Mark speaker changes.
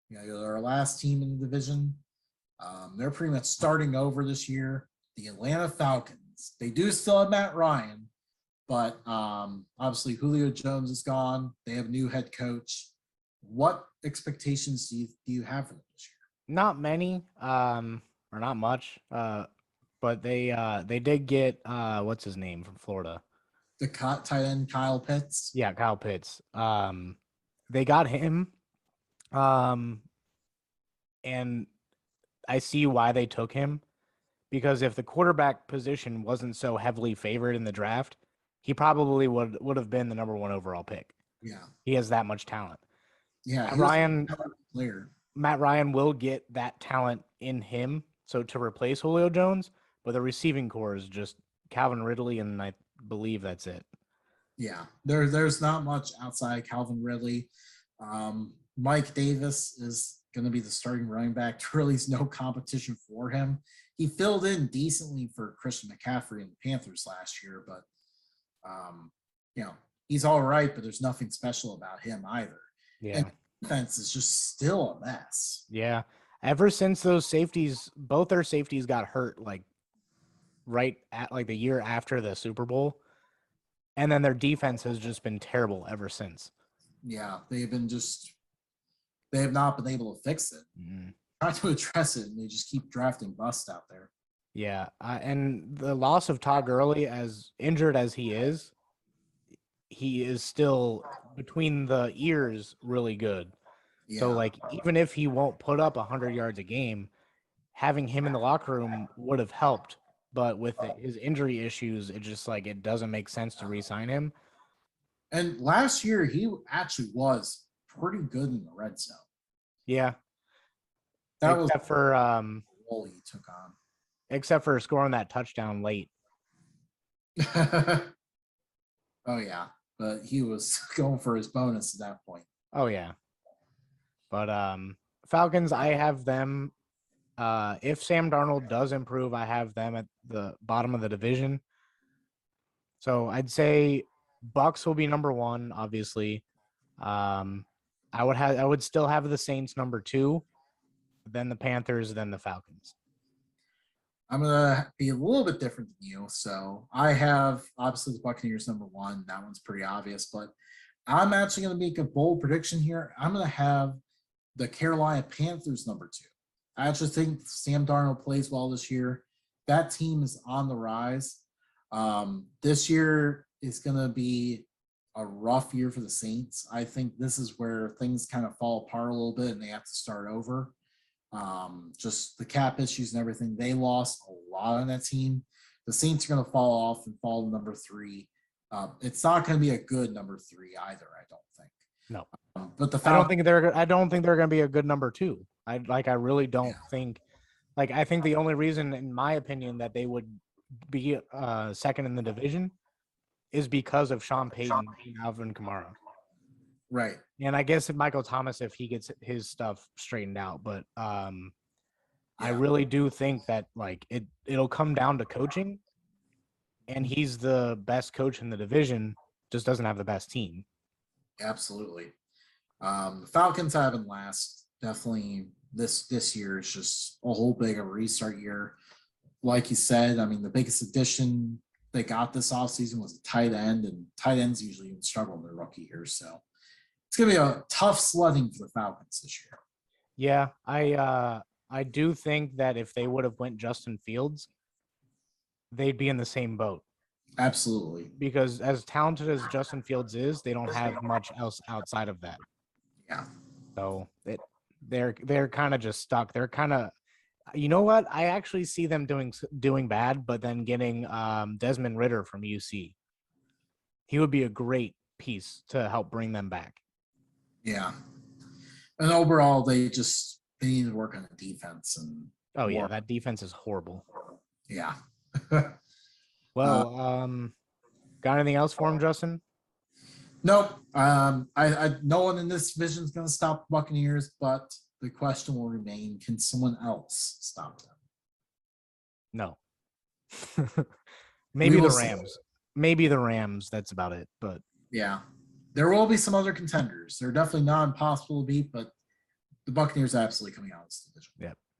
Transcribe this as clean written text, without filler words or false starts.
Speaker 1: They're our last team in the division. They're pretty much starting over this year. The Atlanta Falcons. They do still have Matt Ryan, but obviously Julio Jones is gone. They have a new head coach. What expectations do you have for them this year?
Speaker 2: Not many, or not much. But they did get what's his name from Florida?
Speaker 1: The tight end Kyle Pitts.
Speaker 2: Yeah, Kyle Pitts. They got him. And I see why they took him, because if the quarterback position wasn't so heavily favored in the draft, he probably would have been the number 1 overall pick.
Speaker 1: Yeah.
Speaker 2: He has that much talent.
Speaker 1: Yeah.
Speaker 2: Matt Ryan will get that talent in him, so to replace Julio Jones, but the receiving core is just Calvin Ridley, and I believe that's it.
Speaker 1: Yeah, there's not much outside Calvin Ridley. Mike Davis is going to be the starting running back. There really is no competition for him. He filled in decently for Christian McCaffrey and the Panthers last year, but he's all right, but there's nothing special about him either.
Speaker 2: Yeah.
Speaker 1: And defense is just still a mess.
Speaker 2: Yeah. Ever since both their safeties got hurt, like right at like the year after the Super Bowl, and then their defense has just been terrible ever since.
Speaker 1: Yeah, they have not been able to fix it.
Speaker 2: Mm-hmm.
Speaker 1: Try to address it, and they just keep drafting busts out there.
Speaker 2: Yeah, and the loss of Todd Gurley, as injured as he is still between the ears really good. Yeah. So, like, even if he won't put up 100 yards a game, having him in the locker room would have helped. But with his injury issues, it doesn't make sense to re-sign him.
Speaker 1: And last year, he actually was pretty good in the red zone.
Speaker 2: Yeah.
Speaker 1: Except for role he took on.
Speaker 2: Except for scoring that touchdown late.
Speaker 1: Oh, yeah. But he was going for his bonus at that point.
Speaker 2: Oh, yeah. But Falcons, I have them. If Sam Darnold does improve, I have them at the bottom of the division. So I'd say Bucks will be number 1, obviously. I would still have the Saints number 2, then the Panthers, then the Falcons.
Speaker 1: I'm gonna be a little bit different than you. So I have obviously the Buccaneers number 1. That one's pretty obvious, but I'm actually gonna make a bold prediction here. I'm gonna have the Carolina Panthers number 2. I actually think Sam Darnold plays well this year. That team is on the rise. This year is going to be a rough year for the Saints. I think this is where things kind of fall apart a little bit and they have to start over. Just the cap issues and everything. They lost a lot on that team. The Saints are going to fall off and fall to number 3. It's not going to be a good number 3 either, I don't think.
Speaker 2: No.
Speaker 1: But
Speaker 2: I don't think they're going to be a good number 2. I really don't think. Like, I think the only reason, in my opinion, that they would be second in the division is because of Sean Payton and Alvin Kamara.
Speaker 1: Right.
Speaker 2: And I guess Michael Thomas, if he gets his stuff straightened out. But I really do think that, like, it'll come down to coaching. And he's the best coach in the division, just doesn't have the best team.
Speaker 1: Absolutely. The Falcons have been last. Definitely this year is just a whole big restart year. Like you said, I mean, the biggest addition they got this offseason was a tight end, and tight ends usually even struggle in their rookie years. So it's going to be a tough sledding for the Falcons this year.
Speaker 2: Yeah, I do think that if they would have went Justin Fields, they'd be in the same boat.
Speaker 1: Absolutely.
Speaker 2: Because as talented as Justin Fields is, they don't have much else outside of that.
Speaker 1: Yeah.
Speaker 2: So they're kind of just stuck. They're kind of, you know what? I actually see them doing bad, but then getting Desmond Ridder from UC. He would be a great piece to help bring them back.
Speaker 1: Yeah. And overall, they need to work on the defense.
Speaker 2: That defense is horrible.
Speaker 1: Yeah.
Speaker 2: Well, got anything else for him, Justin?
Speaker 1: Nope. I no one in this division is going to stop the Buccaneers, but the question will remain: can someone else stop them?
Speaker 2: No. Maybe the Rams. Maybe the Rams. That's about it. But
Speaker 1: yeah, there will be some other contenders. They're definitely not impossible to beat, but the Buccaneers absolutely coming out of this division.
Speaker 2: Yep.